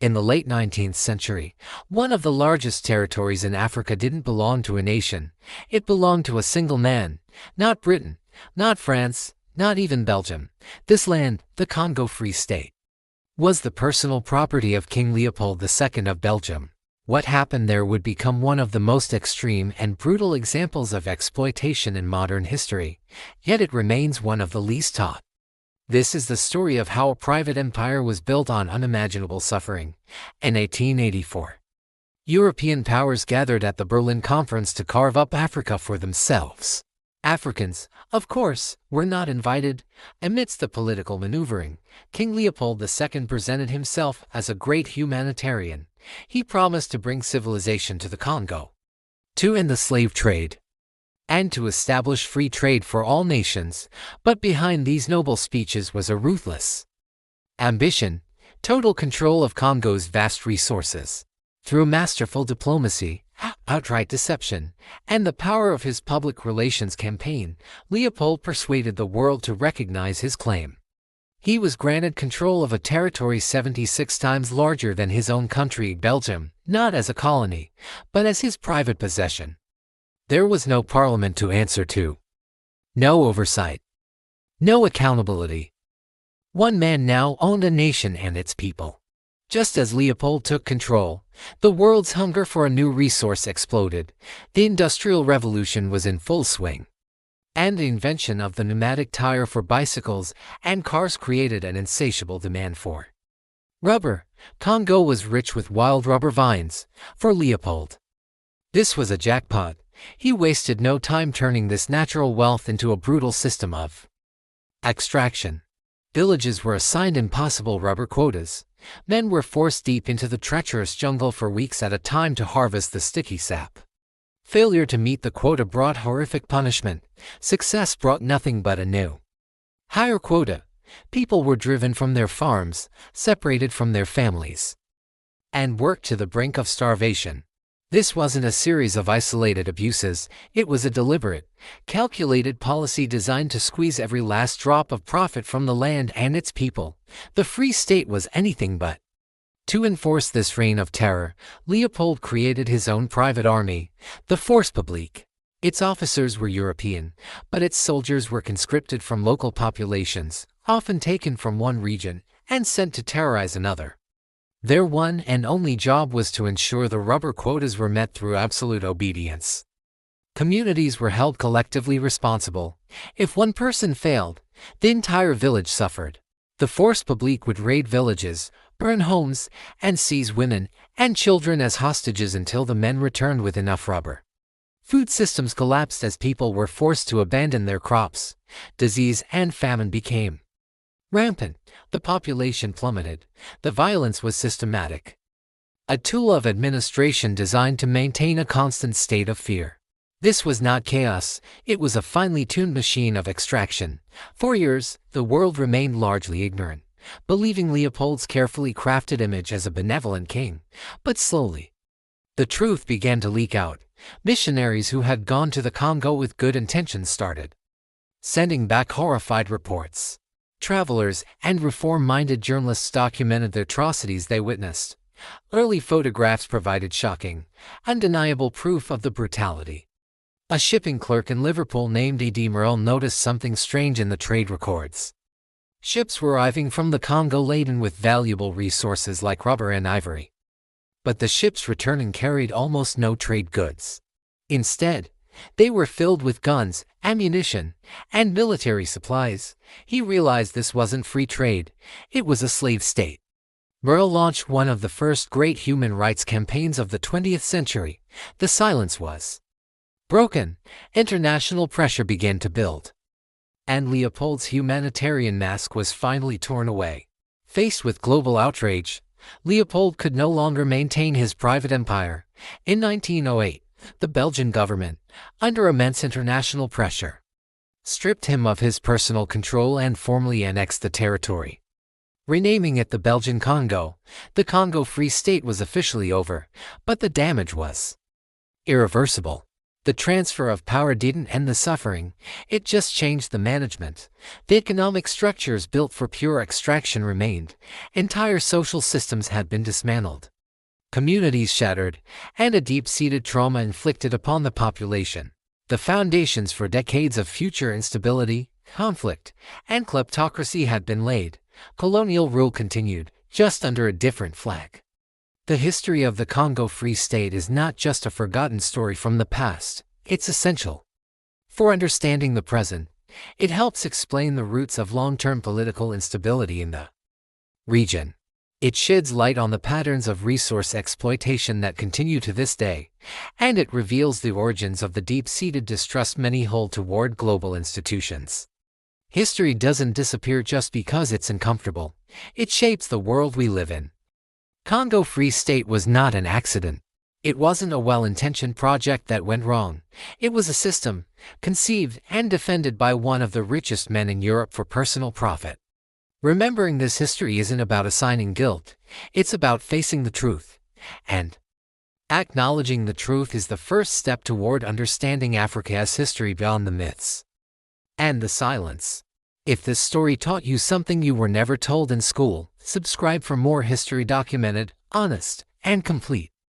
In the late 19th century, one of the largest territories in Africa didn't belong to a nation. It belonged to a single man. Not Britain, not France, not even Belgium. This land, the Congo Free State, was the personal property of King Leopold II of Belgium. What happened there would become one of the most extreme and brutal examples of exploitation in modern history, yet it remains one of the least taught. This is the story of how a private empire was built on unimaginable suffering. In 1884, European powers gathered at the Berlin Conference to carve up Africa for themselves. Africans, of course, were not invited. Amidst the political maneuvering, King Leopold II presented himself as a great humanitarian. He promised to bring civilization to the Congo, to end the slave trade, and to establish free trade for all nations. But behind these noble speeches was a ruthless ambition: total control of Congo's vast resources. Through masterful diplomacy, outright deception, and the power of his public relations campaign, Leopold persuaded the world to recognize his claim. He was granted control of a territory 76 times larger than his own country, Belgium, not as a colony, but as his private possession. There was no parliament to answer to, no oversight, no accountability. One man now owned a nation and its people. Just as Leopold took control, the world's hunger for a new resource exploded. The Industrial Revolution was in full swing, and the invention of the pneumatic tire for bicycles and cars created an insatiable demand for rubber. Congo was rich with wild rubber vines. For Leopold, this was a jackpot. He wasted no time turning this natural wealth into a brutal system of extraction. Villages were assigned impossible rubber quotas. Men were forced deep into the treacherous jungle for weeks at a time to harvest the sticky sap. Failure to meet the quota brought horrific punishment. Success brought nothing but a new, higher quota. People were driven from their farms, separated from their families, and worked to the brink of starvation. This wasn't a series of isolated abuses. It was a deliberate, calculated policy designed to squeeze every last drop of profit from the land and its people. The Free State was anything but. To enforce this reign of terror, Leopold created his own private army, the Force Publique. Its officers were European, but its soldiers were conscripted from local populations, often taken from one region and sent to terrorize another. Their one and only job was to ensure the rubber quotas were met through absolute obedience. Communities were held collectively responsible. If one person failed, the entire village suffered. The Force Publique would raid villages, burn homes, and seize women and children as hostages until the men returned with enough rubber. Food systems collapsed as people were forced to abandon their crops. Disease and famine became rampant. The population plummeted. The violence was systematic, a tool of administration designed to maintain a constant state of fear. This was not chaos, it was a finely tuned machine of extraction. For years, the world remained largely ignorant, believing Leopold's carefully crafted image as a benevolent king. But slowly, the truth began to leak out. Missionaries who had gone to the Congo with good intentions started sending back horrified reports. Travelers and reform-minded journalists documented the atrocities they witnessed. Early photographs provided shocking, undeniable proof of the brutality. A shipping clerk in Liverpool named E.D. Merle noticed something strange in the trade records. Ships were arriving from the Congo laden with valuable resources like rubber and ivory. But the ships returning carried almost no trade goods. Instead, they were filled with guns, ammunition, and military supplies. He realized this wasn't free trade, it was a slave state. Merle launched one of the first great human rights campaigns of the 20th century. The silence was broken. International pressure began to build, and Leopold's humanitarian mask was finally torn away. Faced with global outrage, Leopold could no longer maintain his private empire. In 1908, the Belgian government, under immense international pressure, stripped him of his personal control and formally annexed the territory. Renaming it the Belgian Congo, the Congo Free State was officially over, but the damage was irreversible. The transfer of power didn't end the suffering, it just changed the management. The economic structures built for pure extraction remained. Entire social systems had been dismantled. Communities shattered, and a deep-seated trauma inflicted upon the population. The foundations for decades of future instability, conflict, and kleptocracy had been laid. Colonial rule continued, just under a different flag. The history of the Congo Free State is not just a forgotten story from the past, it's essential for understanding the present. It helps explain the roots of long-term political instability in the region. It sheds light on the patterns of resource exploitation that continue to this day, and it reveals the origins of the deep-seated distrust many hold toward global institutions. History doesn't disappear just because it's uncomfortable. It shapes the world we live in. Congo Free State was not an accident. It wasn't a well-intentioned project that went wrong. It was a system, conceived and defended by one of the richest men in Europe for personal profit. Remembering this history isn't about assigning guilt, it's about facing the truth. And acknowledging the truth is the first step toward understanding Africa's history beyond the myths and the silence. If this story taught you something you were never told in school, subscribe for more history documented, honest, and complete.